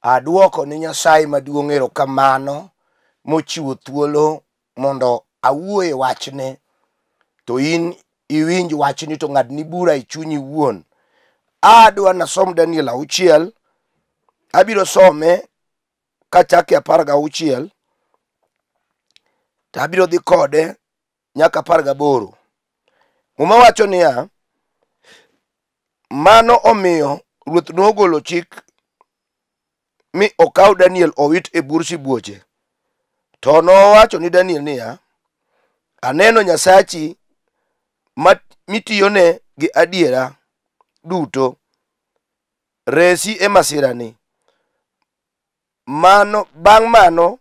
Aduoko ni Nyasaye maduong' erokamano mochiwo thuolo mondo awuoye wachne, to in iwinj wachni to ng'adni bura e chunyi iwuon. Adwa nasom Daniel 6, abiro some kachake 16 to abiro dhi kode nyaka 18. Muma wacho niya, mano omiyo ruoth nogolo chik mi okaw Daniel owit e bur sibuoche. To nowacho ni Daniel niya, aneno Nyasachi mitiyone gi adiera duto, resi e masirani. Bang' mano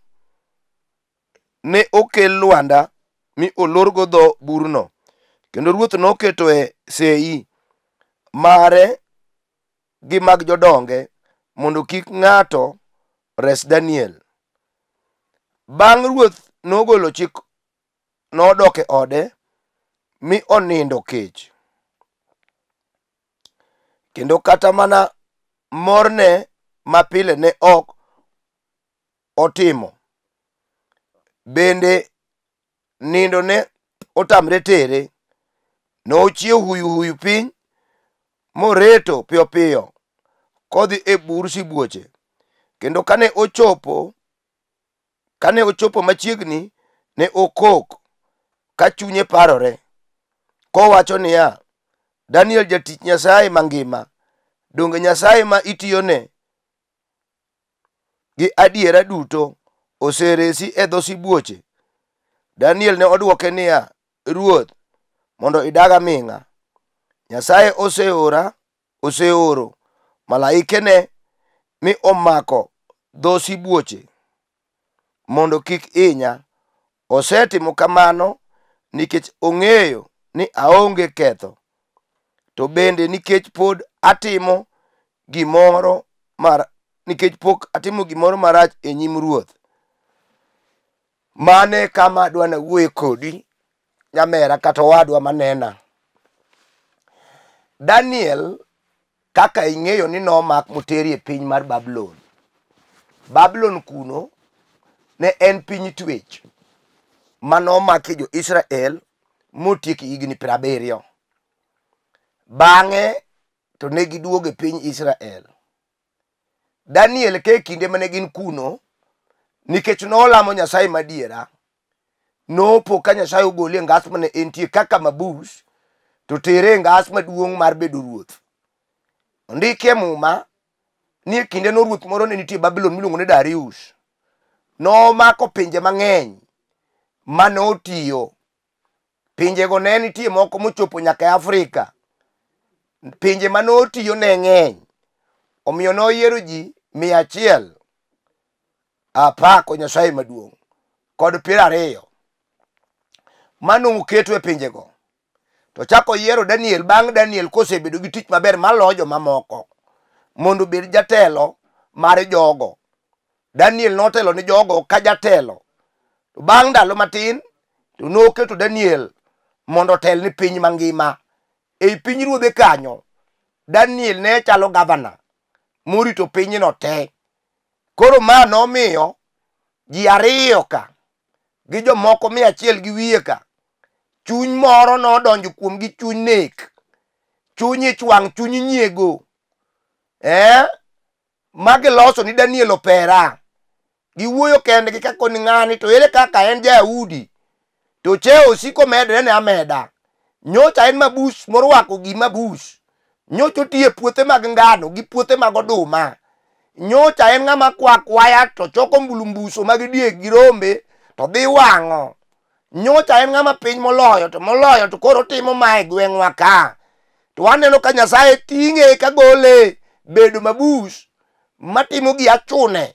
ne okel lwanda mi olorgo dho burno, kendo ruoth noketoe sei mare gi mag jodonge mondo kik ng'ato res Daniel. Bang' ruoth nogolo chik, nodok e ode mi onindo kech, kendo kata mana morne mapile ne ok otimo, bende nindo ne otamre tere. Nochiew huyu piny moreto piyo piyo kodhi e bur sibuoche, kendo kane ochopo machiegni, ne okok ka chunye parore, kowacho niya, Daniel jatich Nyasaye mangima, donge Nyasaye ma itiyone gi adiera duto oseresi e dho sibuoche? Daniel ne odwoke niya, ruoth, mondo idag aming'a. Nyasaye oseoro malaikene mi omako dho sibuoche mondo kik inya. Osetimo kamano nikech ong'eyo ni aonge ketho, to bende nikech pok atimo gimoro marach e nyim ruoth. Mane kama adwa nawuoye kodi, nyamera kata owadwa manena. Daniel, kaka ing'eyo ni nomak moteri e piny mar Babylon. Babylon kuno ne en piny twech manomake jo Israel motieki higni 70. Bang'e to ne giduogo e piny Israel. Daniel ke kinde mane gin kuno, nikech nolamo Nyasaye madiera, nopo ka Nyasaye ogole e ngas mane entie kaka mabus, to tere e ngas maduong' mar bedo ruoth. Ondike muma ni e kinde no ruoth moro ne nitie Babylon miluongo ni Darius. Nomako pinje mang'eny manotiyo. Pinjego ne nitie moko mochopo nyaka e Afrika. Pinje manotiyo ne ng'eny, omiyo noyiero ji 100 apako Nyasaye maduong' kod 20 manoketo e pinjego. To chako yiero Daniel bang' Daniel kosebedo gi tich maber maloyo joma moko mondo bed jatelo mar jogo. Daniel notelo ni jogo ka jatelo. To bang' ndalo matin to noketo Daniel mondo otel ni piny mangima. Ei piny ruodhe kanyo, Daniel ne chalo gavana morito pinyno te. Koro ma nomiyo ji 2 ka gi jomoko 100 gi wiye ka, chuny moro nodonjo kuomgi, chuny nek, chuny ichwang', chuny nyiego, magiloso ni Daniel opera. Giwuoyo kendgi kako ni ng'ani to ere kaka en ja-Yahudi, to cheo osiko medre ne ameda. Nyocha en mabus morwako gi mabus, nyocha otiye puothe mag ngano gi puothe mag oduma, nyocha en ng'ama kwakwaya to choko mbulumbuso mag diek gi rombe to dhi wang'o, nyocha en ng'ama piny moloyo to koro timo mae gweng'wa ka. To aneno ka Nyasaye ting'e ka gole bedo mabus matimo gi achune,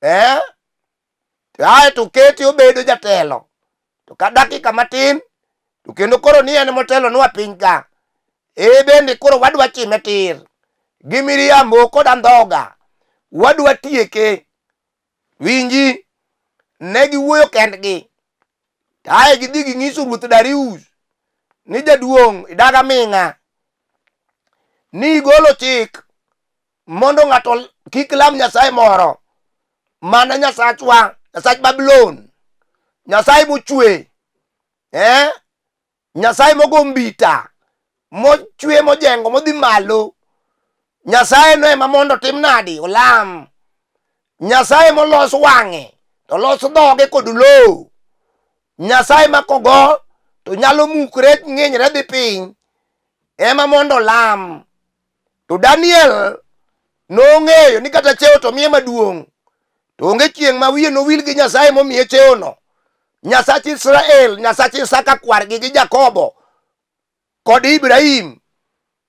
ae to kete obedo jatelo, to ka dakika matin to kendo koro ni en motelo nwa piny ka. Bende koro wadwa chime tir gi miriambo kod andhoga, wadwa tieke. Winji, ne giwuoyo kendgi, ae gidhi ging'iso ruoth Darius ni jaduong' idag aming'a, ni igolo chik mondo ng'ato kik lam nyasaye moro mana nyasachwa, nyasach Babulon, nyasaye mochwe, nyasaye mogo mbita, mochwe mojengo modhi malo. Nyasaye no ema mondo tim nadi olam. Nyasaye molos wang'e to los dhoge kod lowo. Nyasaye makogo to nyalo mukre ng'enyre dhi piny ema mondo lam. To Daniel nong'eyo ni kata cheo to miye maduong' to onge chieng' ma wiye nowil gi Nyasaye momiye cheo no. Nyasach Israel, Nyasach Isaka kwargi gi Jakobo kod Ibrahim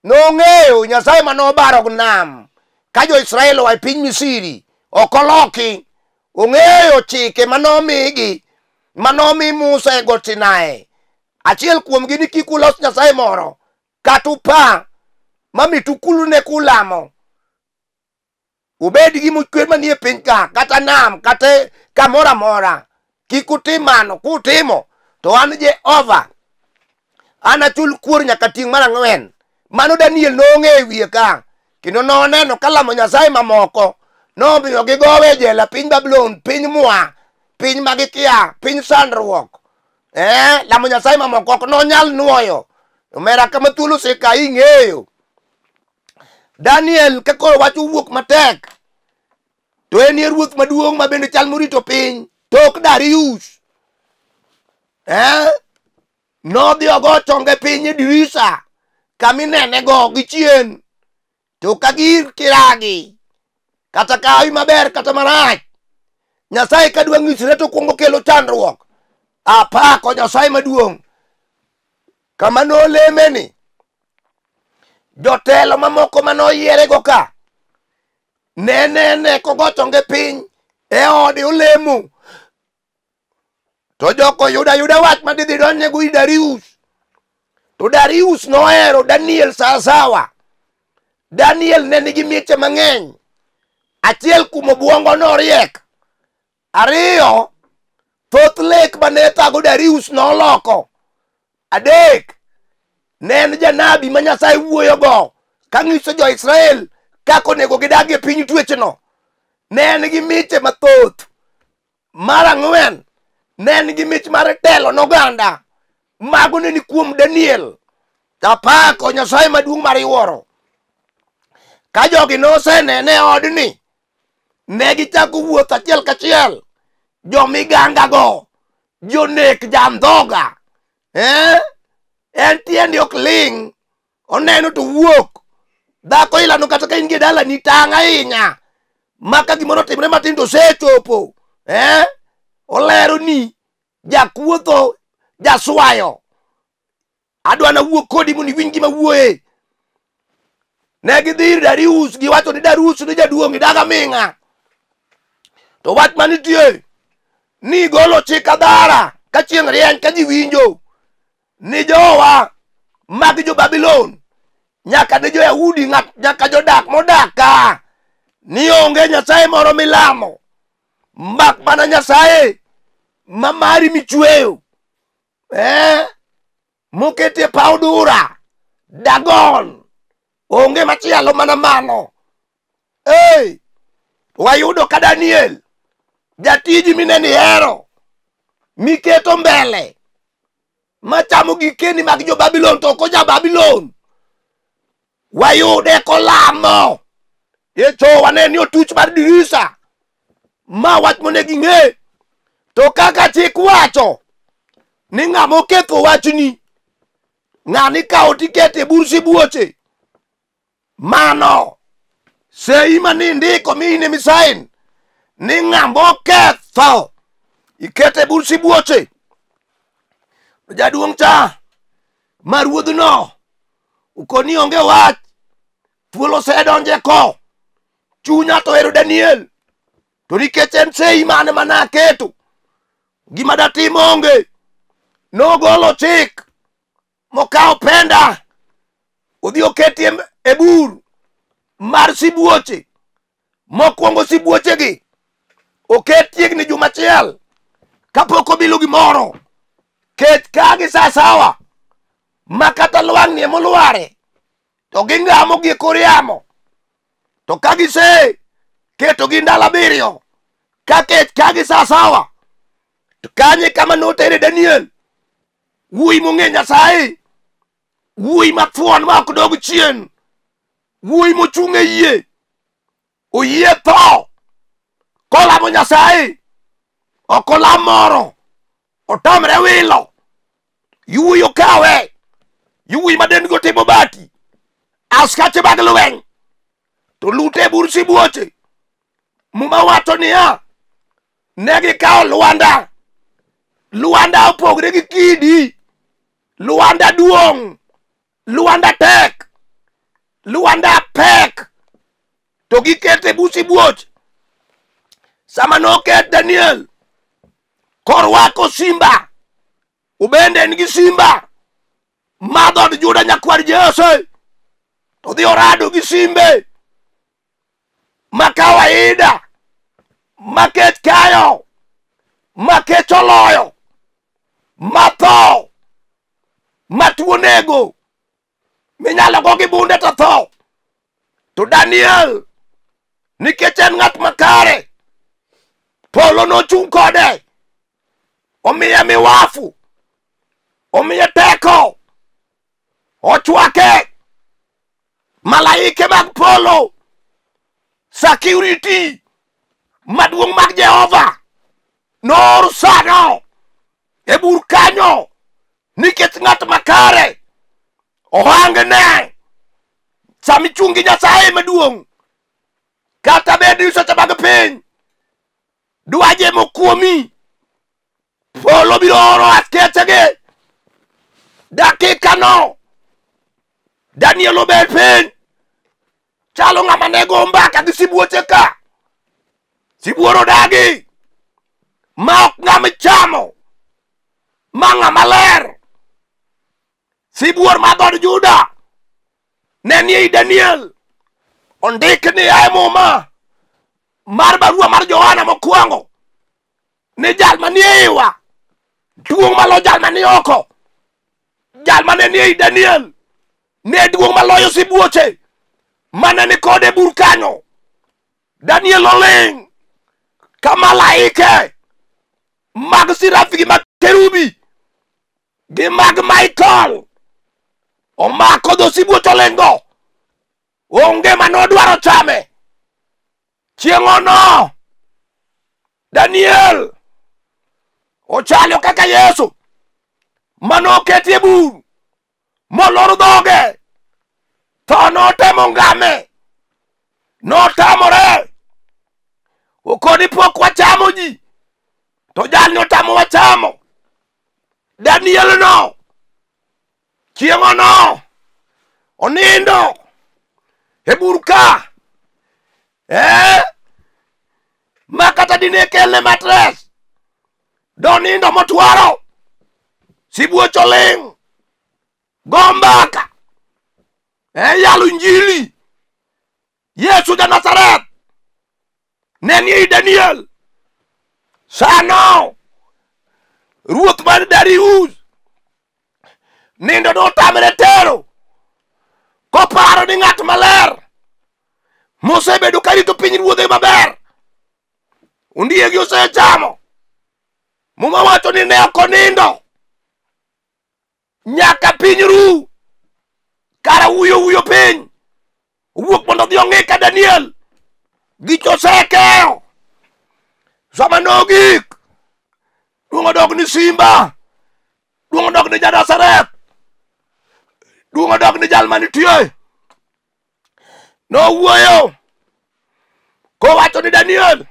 nong'eyo Nyasaye manobaro nam ka jo Israel oa piny Misiri okoloki. Ong'eyo chike manomigi, manomi Musa e got Sinai. Achiel kuomgi ni kik ulos nyasaye moro kata upa mamitu kulune kulamo. Ubed gi mochwer manie piny ka kata nam kata kamoro amora. Kik utim mano. Kutimo to an Jehova anachul kuor nyaka tieng' mar 4. Mano Daniel nong'eyo wiye ka, kendo noneno ka lamo nyasaye mamoko nomiyo gigowe jela, piny Babulon, piny Mwa, piny magikia, piny sandruok. Lamo nyasaye mamoko ok nonyal nuoyo. Omera kama thuolo seka ing'eyo Daniel ka koro wach wuok matek, to en ye ruoth maduong' ma bende chal morito piny tok Darius. Nodhi ogo chonge piny e dirisa kaminene go gi chien, to kagir kiragi kata kawi maber kata marach. Nyasaye kadwa ng'isre to kuongo kelo chandruok. Apako Nyasaye maduong'. Kama noleme ni jotelo mamoko manoyiere go ka ne kogo chonge piny e ode olemo. To joko yuda wach madidhi donje go i Darius. To Darius nohero Daniel sasawa. Daniel ne nigi mieche mang'eny. Achiel kuom obwongo noriek. Ariyo, thoth lek mane thago Darius noloko. Adek, ne en janabi ma Nyasaye wuoyo go kang'iso jo Israel kako onego gidag e piny twech no. Ne en gi miche mathoth. Mar 4, ne en gi mich mar telo n'oganda. Mago ne ni kuom Daniel. Apako Nyasaye maduong' mar iwuoro. Ka jogi nosenene odni, ne gichako wuoth achiel kachiel. Jomiganga go, jonek jandhoga. En tiende ok ling', oneno to wuok. Dhako ilano kata ka in gi dala ni tang' ahinya. Maka gimoro timre matin to sechopo. Olero ni jakuotho, jaswayo. Adwana wuok kodi mondo iwinj gima wuoye. Ne gidhir Darius, giwacho ni Darius ni jaduong' idag aming'a. To wach manitie ni golo chik adhara ka chieng' rieny ka ji winjo ni jowa mag jo Babulon nyaka ne jo-Yahudi nyaka jodak modak ka ni onge nyasaye moro milamo mak mana Nyasaye mamari michweyo, moketie paw dura Dagon. Onge machielo mana mano. Wayudo ka Daniel jatiji mineni hero miketo mbele machamo gikeni mag jo Babulon to ko ja Babulon. Wayude kolamo yecho waneni otuch mar dirisa ma wach monego ing'e. To kaka chik wacho ni ng'ama oketho wachni ng'ani kawo tikete e bur sibuoche, mano sei manindiko mine misain ni ng'ama oketho ikete e bur sibuoche. Jaduong' cha ma ruodhno ukoni onge wach, thuolo osedonje ko. Chunya to hero Daniel, to nikech en sei mane manaketo, gima datim onge. Nogolo chik mokawo penda odhi oketi e bur mar sibuoche. Mokwongo sibuochegi oket chiegni juma achiel kapok obilo gimoro. Ket kagi sasawa ma kata lwang'ni emolware to gingamo gi kor yamo. to kagise keto gi ndalo 7 kagi sawa to kanye kama notere Daniel wuoyi mong'e Nyasaye, wuoyi mathuon ma ok dog chien, wuoyi mochung' e yie, oyie tho kolamo Nyasaye, ok olam moro, otamre wilo, yuoyi okawe, yuoyi ma dendgi otimo bati, askache mag lweny to lute e bur sibuoche. Muma wacho niya, negi kawo Luanda opogre gi kidi, Luanda duong', Luanda tek, Luanda pek, to gikete bur sibuoche. Sama noket Daniel korwako simba, ubende en gi simba madhod Juda nyakwar Jesse, to dhi orado gi simbe ma kawaida, maket kayo, maket oloyo, matho, matuo nego, minyalo go gi bunde to tho. To Daniel, nikech en ng'at makare, polo nochung' kode, omiye miwafu, omiye teko, ochwake, malaike mag polo, security maduong' mag Jehova noor sano e bur kanyo, nikech ng'at makare ohangne sami chungi Nyasaye maduong', kata bed ni seche mag piny dwaje mokuomi, polo biro oro askechege dakika no. Daniel obed piny chalo ng'ama nego mbaka gi sibuoche ka, sibuoro dagi ma ok ng'ama chamo, ma ng'ama ler, sibuor ma dhod Juda ne nie Daniel. Ondik ni ae muma mar barua mar Johana mokwongo ni jal manie iwa duong' malo jal manie oko, jal mane nie Daniel ne duong' maloyo sibuoche mane ni kode bur kanyo. Daniel oling' ka malaike mag sirafi gi mag kerubi gi mag Michael omako dho sibuoche olengo, onge manodwaro chame. Chieng'ono Daniel ochalo kaka Yesu manoketie bur molor dhoge, tho notemo ngame, notamore. Okoni pok wachamo ji, to jalni otamo wachamo. Daniel no chieng'ono onindo e bur ka, ma kata dine kelne matres donindo motwaro, sibuoche oling' go mbaka, yalo Injili. Yesu ja Nazareth ne nie Daniel sano. Ruoth mar Darius nindo notamre tero, koparo ni ng'at maler mosebedo karito piny ruodhe maber ondiegi osechamo. Muma wacho ni ne ok onindo nyaka piny ru, kara wuyo piny owuok mondo dhi ong'i ka Daniel gich osekeyo. Sama nogik, duong' odog ni simba, duong' odog ni ja Nazareth, duong' odog ni jal manitie. Nowuoyo kowacho ni Daniel,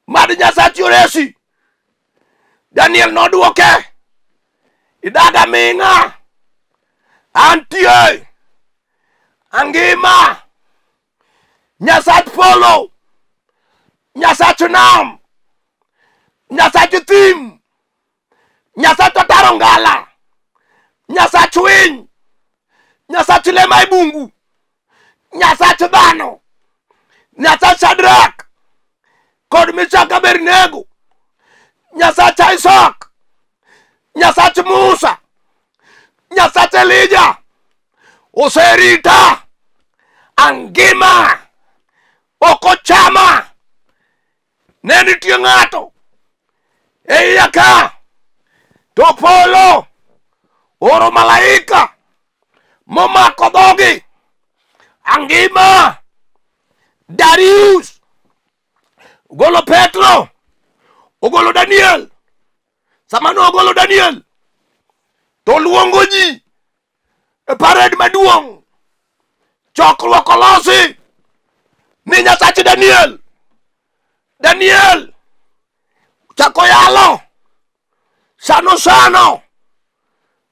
mad Nyasachi oresi. Daniel nodwoke, idaga ming'a, antie, angima, Nyasach polo, Nyasach nam, Nyasach thim, Nyasach otaro ngala, Nyasach winy, Nyasach le mai bungu, Nyasach dhano, Nyasach Shadrach kod Meshach gi Abednego, Nyasach Isaac, Nyasach Musa, Nyasach Elijah oserita angima okochama ne nitie ng'ato e iye ka to polo oro malaika momako dhogi angima Darius ogolo Petro ogolo Daniel samano ogolo Daniel to luongo ji e parade maduong' chokruok olosi ni Nyasach Daniel chako yalo sano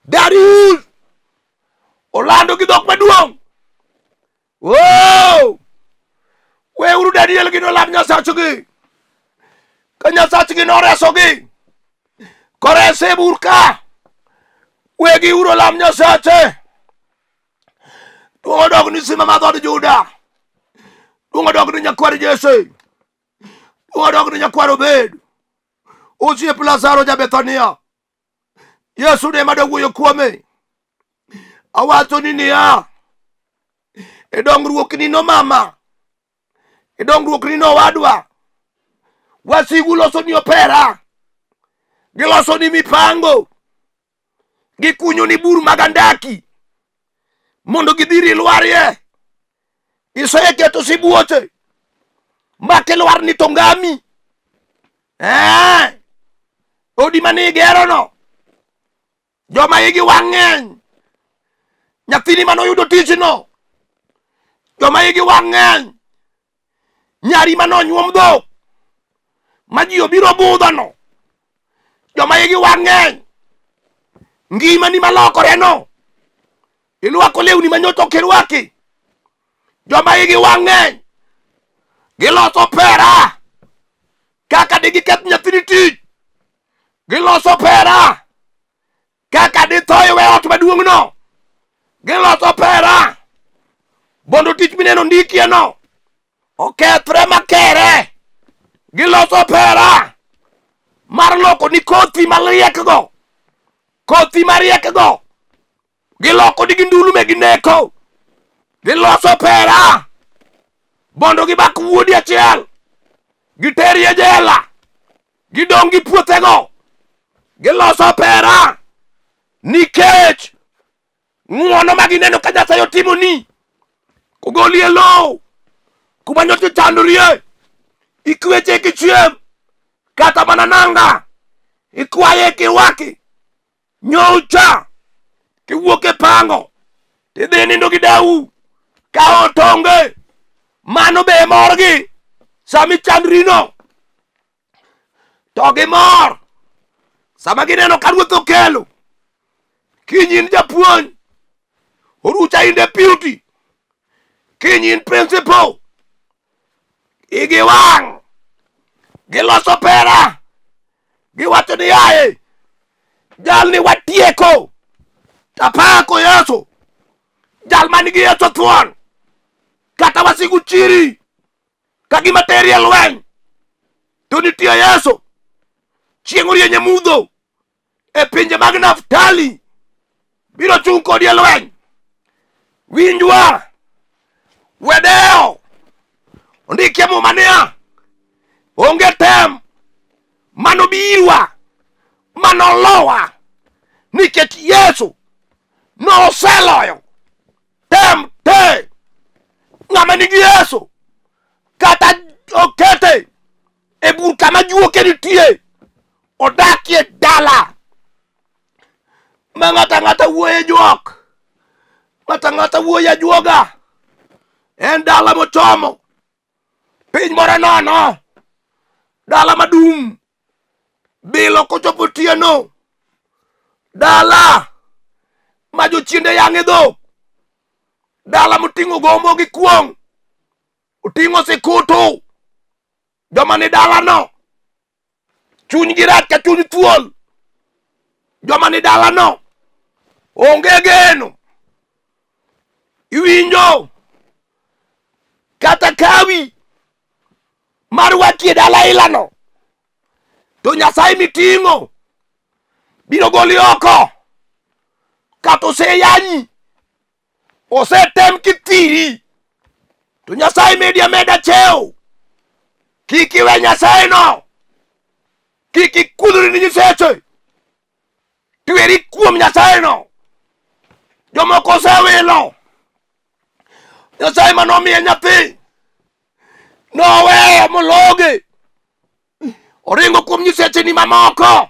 Darius olando gi dhok maduong'. Wow! Weuru Daniel gi nolam Nyasachgi ka Nyasachgi noresogi korese burka wegi uro lam Nyasache duong' odog ni Sima madhod Juda, duong' odog ni nyakwar Jesse, duong' odog ni nyakwar Obed, osiep Lazaro ja Bethania. Yesu ne mado wuoyo kuome. Awacho ni niya e dongruok ni no mama, e dongruok ni no wadwa, wasigu loso ni opera, giloso ni mipango, gikunyo ni bur magandaki mondo gidhiri lwarie, giseketo sibuoche make lwar ni tongami odi mani igero no joma igi wang'eny, nyathini manoyudo tijno joma igi wang'eny, nyari manonyuom dhok ma ji obiro budhono joma igi wang'eny, ngimani malokore no ilwako lewni manyoto kirwaki joma igi wang'eny, giloso pera kaka digiketh nyathini tich, giloso pera kaka dithoy we ot maduong' no, giloso pera bondo tich mineno ndikie no okethre makere, giloso pera mar loko ni kothi mariekgo, kothi mariekgo giloko ni gindulu me gineko, giloso pera bondo gibak wuodi achiel giteri e jela, gidong' gi puothego, giloso pera nikech ng'uono ma gineno ka Nyasaye otimoni kogoli e lowo kuma nyocha ichandorie, ikweche kichiem kata mana nanga ikwaye kiwaki nyocha kiwuok e pango tidhi nindo gi dau ka otonge, mano be morgi sami chandrino to gimor sama gineno ka ruoth okelo kinyin japuonj orucha in deputy, kinyin principal, igi wang' giloso pera giwacho ni yaye jal ni watieko tapako Yesu, jal manigi Yesu thuon kata wasigu chiri kagima teri e lweny to nitie Yesu chieng' orieny e mudho e pinje mag Naftali biro chung' kodi e lweny. Winjwa wedeo ondikie muma niya onge tem manobirwa manolowa nikech Yesu noseloyo tem te. Ng'ama nigi Yesu kata okete e bur kama juoke nitie odakie dala ma ng'ata ng'ata wuoye juok, ng'ata ng'ata wuoye ajuoga, en dala mochomo piny moro nono, dala madum bilo kochopo tieno, dala ma jochiende yang'e dhok, dala moting'o gombo gi kuong', oting'o sikutu, joma ni dala no chuny gi rach ka chuny thuol, joma ni dala no onge geno, iwinjo kata kawi mar watie dala ilano to Nyasaye miting'o biro goli oko kata oseyanyi, osetem kithiri to Nyasaye media meda cheo kiki we Nyasaye no kiki kuduri ni Nyasaye tueri kuom Nyasaye no jomoko osewilo Nyasaye manomiye nyathi noweyo mologe oringo kuom nyiseche ni mamoko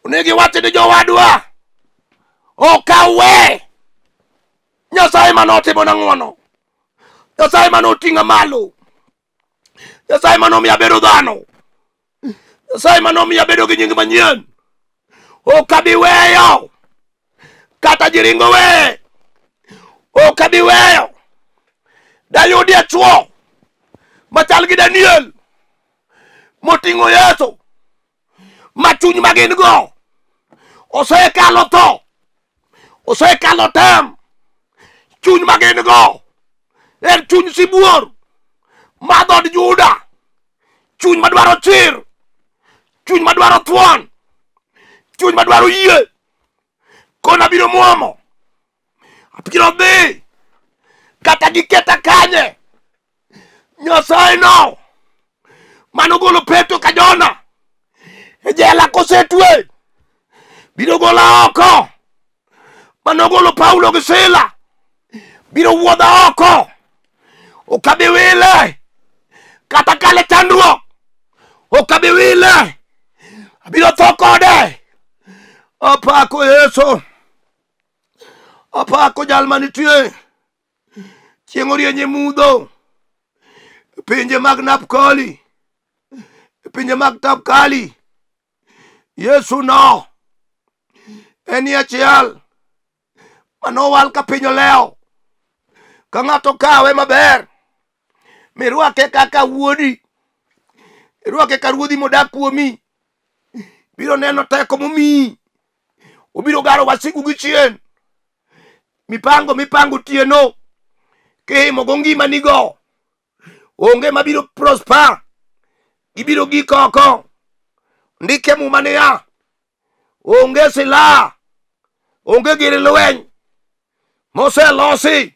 onegi wache ni jowadwa okawe Nyasaye manotimo nang'wono Nyasaye manoting'a malo Nyasaye manomiya bedo dhano Nyasaye manomiya bedo gi nying manyien okabi weyo kata jiringo we okabi weyo dayudi achuo machal gi Daniel moting'o Yesu machuny magin go osekalo tho osekalo tem chuny magin go en chuny sibuor madhod Juda chuny madwaro chir chuny madwaro thuon chuny madwaro yie kona biro muomo apiro dhi kata giketa kanye Nyasaye no manogolo Petro ka Jona e jela kosetwe biro gola oko manogolo Paulo gi Sila biro wuodha oko okabi wile kata kale chandruok okabi wile abiro tho kode apako Yesu apako jal manitie chieng' orienye mudho pinje mag Napkali pinje mag Napkali Yesu no eni achiel manowal ka piny oleo ka ng'ato kawe maber mirwake kaka wuodi irwake ka ruodhi modak kuomi biro neno teko momiyi obiro garo wasigu gi chien mipango tieno kihimo go ngimanigo onge mabiro prosper gibiro gik oko ndike muma niya onge silaha onge gir lweny moselosi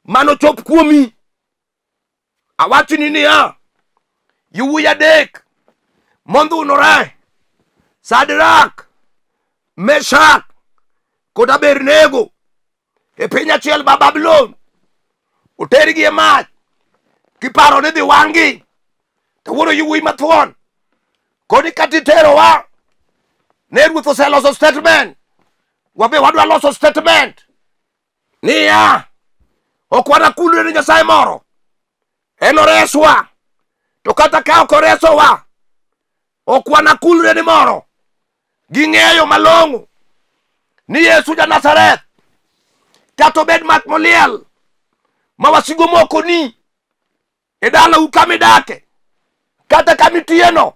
manochop kuomi awachni niya yawuoyi adek mondhunore Sadrak Meshak kod Abednego e piny achiel Babylon otergi e mach kiparo ni dhi wang'gi to wuoro yawuoyi mathuon kodi katiterowa ne ruoth oseloso statement wabe wadwa loso statement niya ok wanakulre ni Nyasaye moro en oreswa to kata ka ok oresowa ok wanakulre ni moro ging'eyo malong'o ni Yesu ja-Nazareth kata obed mak moliel ma wasigo moko ni e dalau kamidake kata kamitiyeno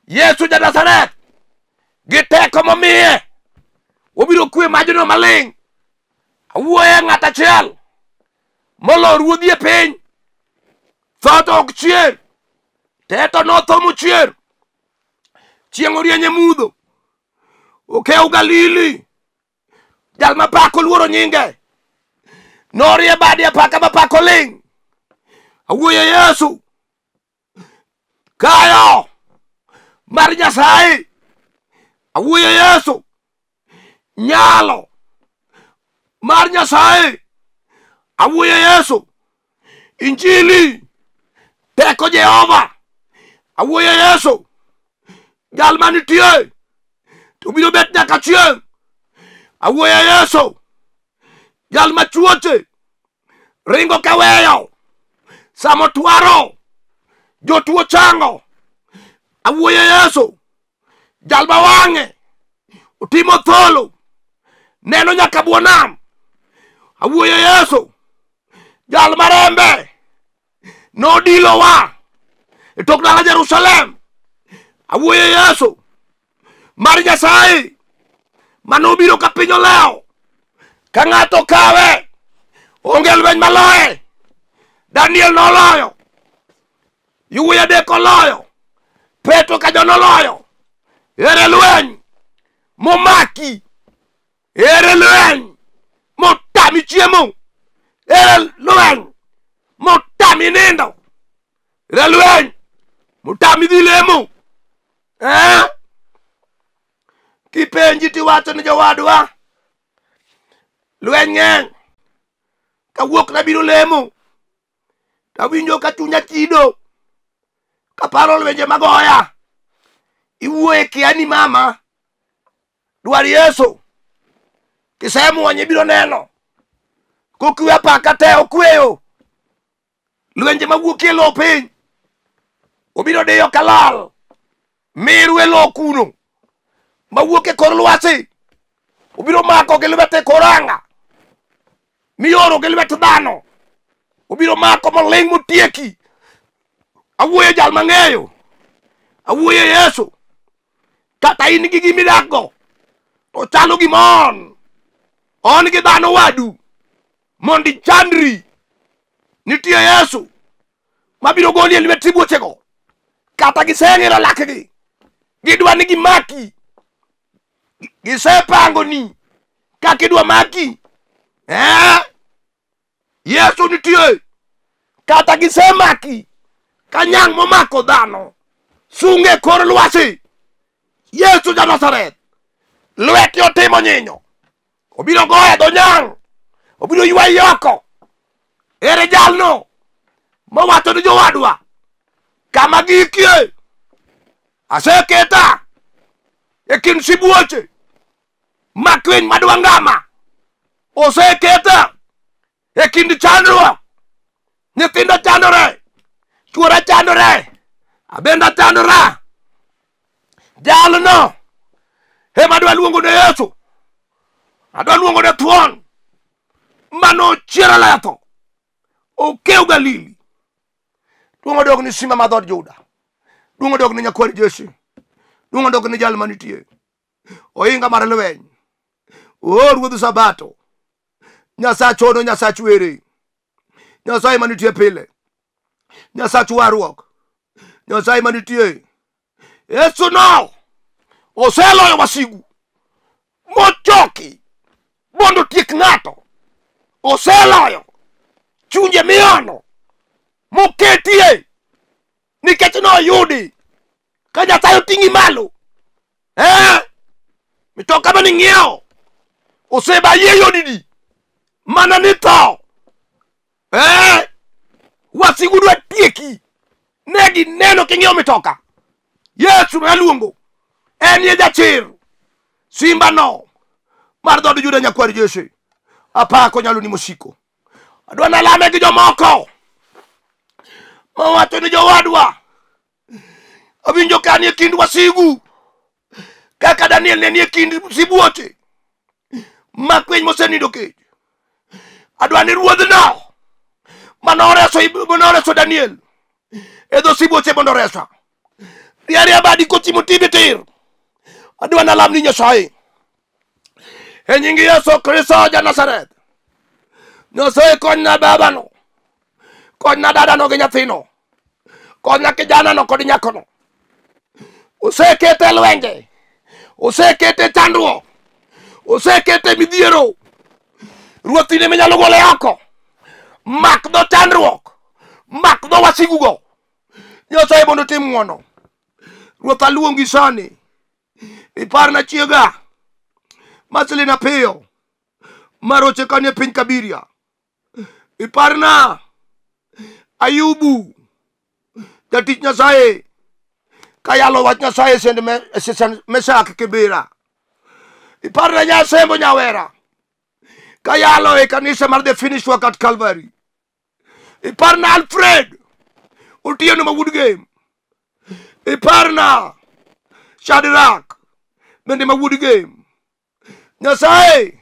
Yesu ja-Nazareth gi teko momiye obiro kwe majno maling' awuoye ng'at achiel molo ruodhi e piny tho to ok chier teto notho mochier chieng' orienye mudho okeu Galili jal mapako luoro nyinge norie badi apaka mapako ling' awuoye Yesu kayo mar Nyasaye awuoye Yesu nyalo mar Nyasaye awuoye Yesu Injili teko Jehova awuoye Yesu jal manitie to biro bet nyaka chieng' awuoye Yesu jal machuoche ringo kaweyo samo twaro jotuo chango awuoye Yesu jal mawang'e utimo tholo neno nyaka buonam awuoye Yesu jal marembe nodilowa e tok dala Jerusalem awuoye Yesu mar Nyasaye manobiro ka piny oleo ka ng'ato kawe onge lweny maloye Daniel noloyo yawuoyi adek oloyo Petro ka Jona oloyo ere lweny momaki ere lweny motami chiemo Ere lweny motami nindo. Ere lweny motami dhi lemo. Kipenji tiwacho ni jowadwa lweny ng'eny kawuok nabiro lemo tawinjo ka chunya chido kaparo lwenje magoya iwuoye kia ni mama dwar Yesu kisemuonye biro neno kokiwe apaka te okweyo lwenje mawuokie lo piny obiro diyo kalal mirwe lo kuno mawuoke kor lwasi obiro mako gi lwete koranga mioro gi lwet dhano obiro mako maling motieki. Awuoye jal mang'eyo, awuoye Yesu. Kata in gi gimidakgo to chalo gi mon on gi dhano wadu mondi chandri nitie Yesu mabiro goli e lwet buochego kata giseng'iro lakgi gidwa ni gimaki gisepango ni kakidwa maki Yesu nitie kata gisemaki kanyang momako dhano sunge kor lwasi Yesu ja Nazareth lweti otimo nyinyo obiro goye dho nyang obiro ywayi oko. Ere jalno mawacho ni jowadwa kama gikie aseketa e kind sibuoche makwiny madwa ngama oseketa e kind chandruok nyithindo chandore chuora chandore abenda chandora jalno ema adwa luongo ne Yesu adwa luongo ne thuon mano chiero letho okeu Galili duongo dog ni Simba ma dhod Juda duongo dog ni nyakwar Jesse duongo dog ni jal manitie oinga mar lweny ruodh Sabato Nyasach ono Nyasach were Nyasaye manitie pile Nyasach warruok Nyasaye manitie Yesu no oseloyo wasigu mochoki mondo tiek ng'ato oseloyo chunje miono moketie nikech noyudi ka Nyasaye oting'i malo mitoka mane ing'iewo osebaye yodidi mana ni tho wasigu dwa tieki negi neno king'iewo mitoka. Yesu maluongo en ye jachir Simba no mar dhod Juda nyakwar Jesse apako nyalo ni mosiko adwa nalame gi jomoko mawacho ni jowadwa awinjo kanie kind wasigu kaka Daniel ne nie kind sibuoche makwiny mosenindo kech adwa ni ruodhno manoreso Daniel edho sibuoche mondo resa riaria badi kochimo tibe tir adwa nalam ni Nyasaye e nying Yesu Kristo ja Nazareth. Nyasaye konyna babano konyna dadano gi nyathino konyna kijanano kod nyakono osekete lwenje osekete chandruok osekete midhiero ruothine menyalo gole oko mak dho chandruok mak dho wasigugo Nyasaye mondo tim ng'wono. Ruoth aluongi sani iparna chiega masilina piyo maroche kanie piny Kabiria iparna Ayubu jatich Nyasaye kayalo wach Nyasaye send Meshak Kibira iparna Nyasembo Nyawera kayalo e kanisa mar The Finished Work at Calvary iparna Alfred Otieno ma Woodgame iparna Shadrach bende ma Woodgame Nyasaye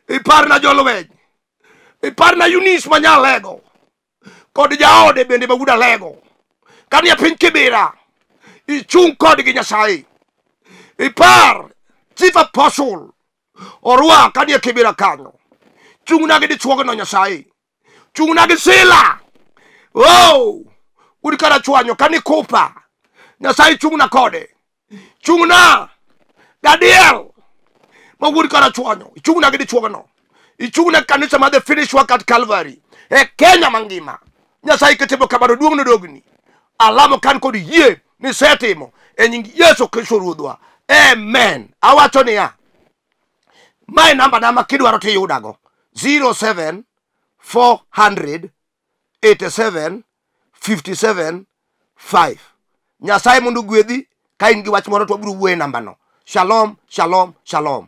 iparna jolweny iparna Eunice Manyalego kod jaode bende ma Wuda Lego kanie piny Kibira ichung kodgi Nyasaye ipar Chief Apostle Orwa kanie Kibira kanyo chungna gi dichuogno Nyasaye chungna gi Sila udi kara chwanyo kani kupa Nyasaye chungna kode chungna Gadiel ma udi kara chwanyo chungna gi dichuogno ichung'ne kanisa ma the finished work at Calvary e Kenya mangima. Nyasaye kitimo kamano duong' nodogni. Alamo kan kod yie ni setimo e nying Yesu Kristo Ruodhwa. Amen. Awacho niya, my namba na makidwaro tiyudago 07 400 87 57 5. Nyasaye mondo gwedhi. Ka in gi wach moro to wabiro wuoye namba no. Shalom, shalom, shalom.